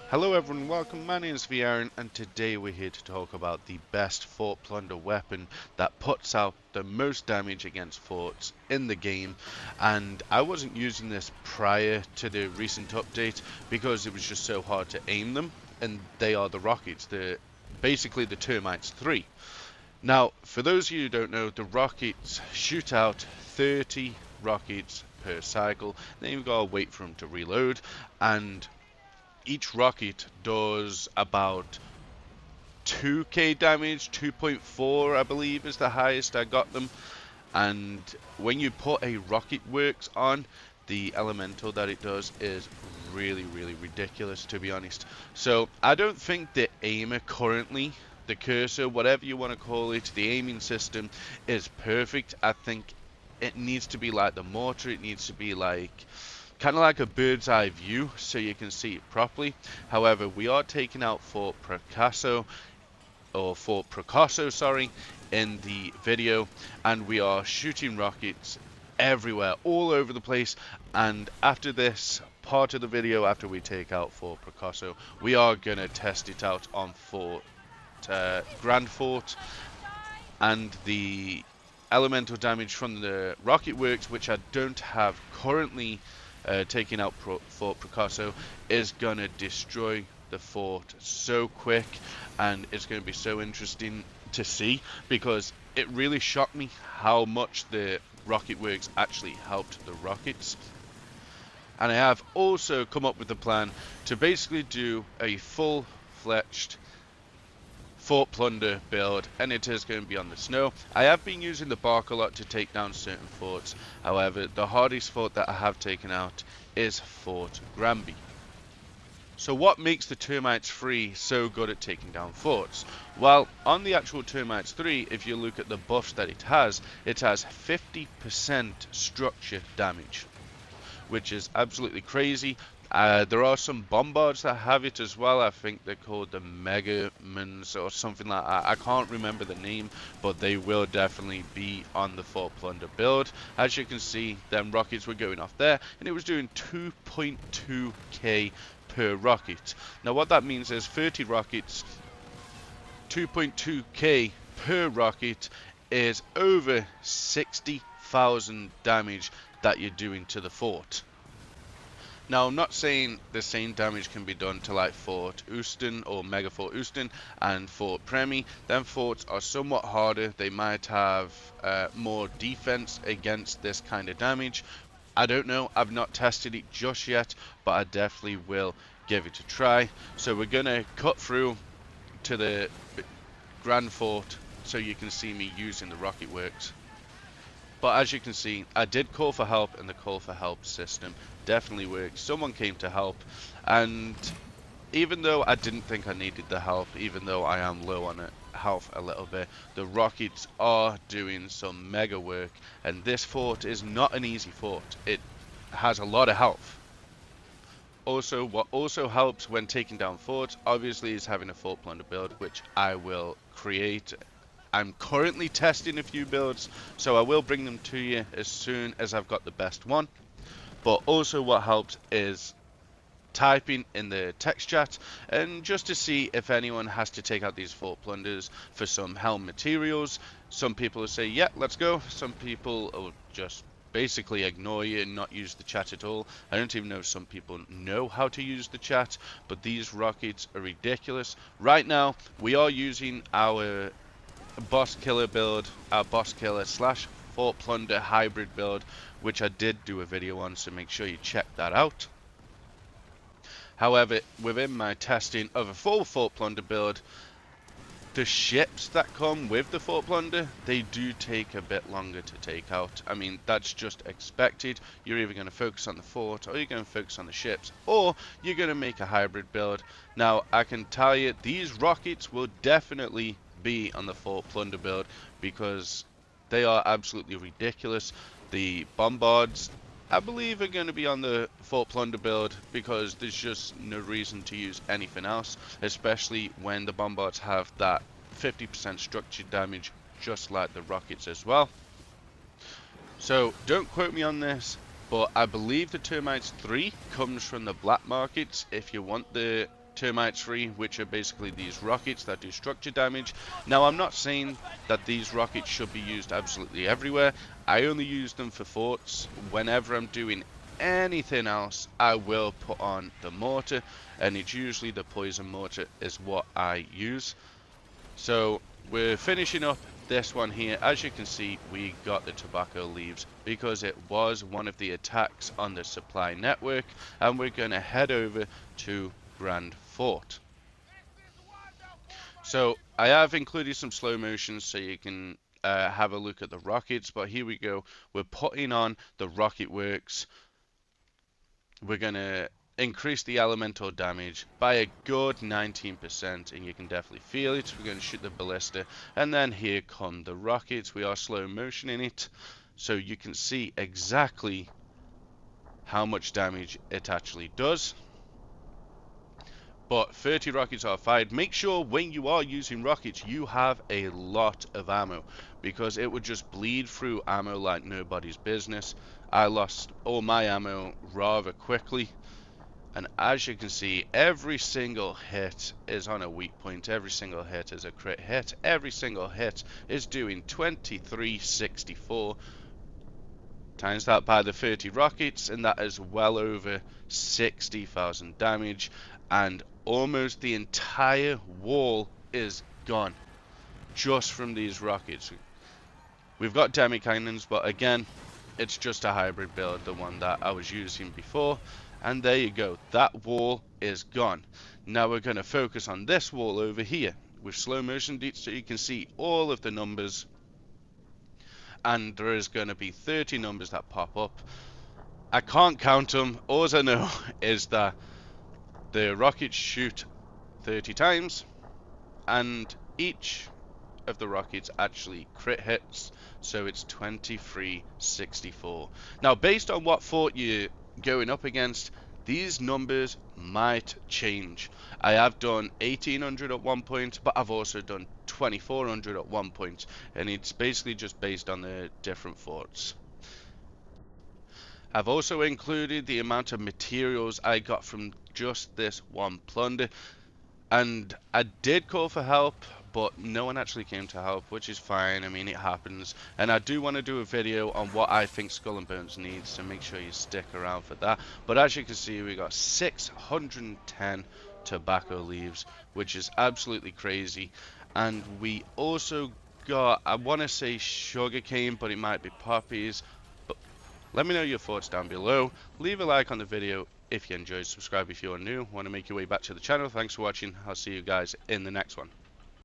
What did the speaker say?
Hello everyone, welcome. My name is Aaron, and today we're here to talk about the best Fort Plunder weapon that puts out the most damage against forts in the game. And I wasn't using this prior to the recent update because it was just so hard to aim them, and they are the rockets, basically the Termites 3. Now, for those of you who don't know, the rockets shoot out 30 rockets per cycle, then you've got to wait for them to reload, and each rocket does about 2k damage, 2.4 I believe is the highest I got them. And when you put a rocket works on, the elemental that it does is really ridiculous, to be honest. So I don't think the aimer currently, the cursor, whatever you want to call it, the aiming system is perfect. I think it needs to be like the mortar. It needs to be like kind of like a bird's eye view so you can see it properly. However, we are taking out Fort Picasso, sorry, in the video, and we are shooting rockets everywhere, all over the place. And after this part of the video, after we take out Fort Picasso, we are gonna test it out on Grand Fort, and the elemental damage from the rocket works, which I don't have currently taking out Fort Picasso, is gonna destroy the fort so quick, and it's gonna be so interesting to see, because it really shocked me how much the rocket works actually helped the rockets. And I have also come up with a plan to basically do a full-fledged Fort Plunder build, and it is going to be on the snow. I have been using the bark a lot to take down certain forts. However, the hardest fort that I have taken out is Fort Granby. So what makes the Termites 3 so good at taking down forts? Well, on the actual Termites 3, if you look at the buffs that it has 50% structure damage, which is absolutely crazy. There are some bombards that have it as well. I think they're called the Megamans or something like that. I can't remember the name, but they will definitely be on the Fort Plunder build. As you can see, them rockets were going off there, and it was doing 2.2k per rocket. Now what that means is 30 rockets, 2.2k per rocket is over 60,000 damage that you're doing to the fort. Now, I'm not saying the same damage can be done to like Fort Euston or Mega Fort Euston and Fort Premi. Them forts are somewhat harder. They might have more defense against this kind of damage. I don't know. I've not tested it just yet, but I definitely will give it a try. So we're going to cut through to the Grand Fort so you can see me using the rocket works. But as you can see, I did call for help, and the call for help system definitely works. Someone came to help, and even though I didn't think I needed the help, even though I am low on health a little bit, the rockets are doing some mega work, and this fort is not an easy fort. It has a lot of health. Also, what also helps when taking down forts, obviously, is having a Fort Plunder build, which I will create. I'm currently testing a few builds, so I will bring them to you as soon as I've got the best one. But also what helps is typing in the text chat, and just to see if anyone has to take out these Fort Plunders for some helm materials. Some people will say, yeah, let's go. Some people will just basically ignore you and not use the chat at all. I don't even know if some people know how to use the chat, but these rockets are ridiculous. Right now, we are using our boss killer build, our boss killer slash Fort Plunder hybrid build, which I did do a video on, so make sure you check that out. However, within my testing of a full Fort Plunder build, the ships that come with the Fort Plunder, they do take a bit longer to take out. I mean, that's just expected. You're either going to focus on the fort, or you're going to focus on the ships, or you're going to make a hybrid build. Now, I can tell you, these rockets will definitely be on the Fort Plunder build, because they are absolutely ridiculous. The bombards, I believe, are going to be on the Fort Plunder build, because there's just no reason to use anything else, especially when the bombards have that 50% structured damage, just like the rockets as well. So don't quote me on this, but I believe the Termites 3 comes from the black markets. If you want the termites free, which are basically these rockets that do structure damage. Now, I'm not saying that these rockets should be used absolutely everywhere. I only use them for forts. Whenever I'm doing anything else, I will put on the mortar, and it's usually the poison mortar is what I use. So we're finishing up this one here. As you can see, we got the tobacco leaves because it was one of the attacks on the supply network, and we're going to head over to Grand Fort. So I have included some slow motions so you can have a look at the rockets, but here we go. We're putting on the rocket works. We're going to increase the elemental damage by a good 19%, and you can definitely feel it. We're going to shoot the ballista, and then here come the rockets. We are slow motioning it so you can see exactly how much damage it actually does. But 30 rockets are fired. Make sure when you are using rockets you have a lot of ammo, because it would just bleed through ammo like nobody's business. I lost all my ammo rather quickly. And as you can see, every single hit is on a weak point. Every single hit is a crit hit. Every single hit is doing 2364. Times that by the 30 rockets, and that is well over 60,000 damage. And almost the entire wall is gone just from these rockets. We've got demi cannons, but again, it's just a hybrid build, the one that I was using before. And there you go, that wall is gone. Now we're going to focus on this wall over here with slow motion so you can see all of the numbers, and there is going to be 30 numbers that pop up. I can't count them. All I know is that the rockets shoot 30 times, and each of the rockets actually crit hits, so it's 2364. Now, based on what fort you're going up against, these numbers might change. I have done 1800 at one point, but I've also done 2400 at one point, and it's basically just based on the different forts. I've also included the amount of materials I got from just this one plunder, and I did call for help, but no one actually came to help, which is fine. I mean, it happens. And I do want to do a video on what I think Skull and Bones needs, so make sure you stick around for that. But as you can see, we got 610 tobacco leaves, which is absolutely crazy. And we also got, I want to say sugarcane, but it might be poppies. But let me know your thoughts down below. Leave a like on the video if you enjoyed. Subscribe if you're new. Want to make your way back to the channel. Thanks for watching. I'll see you guys in the next one.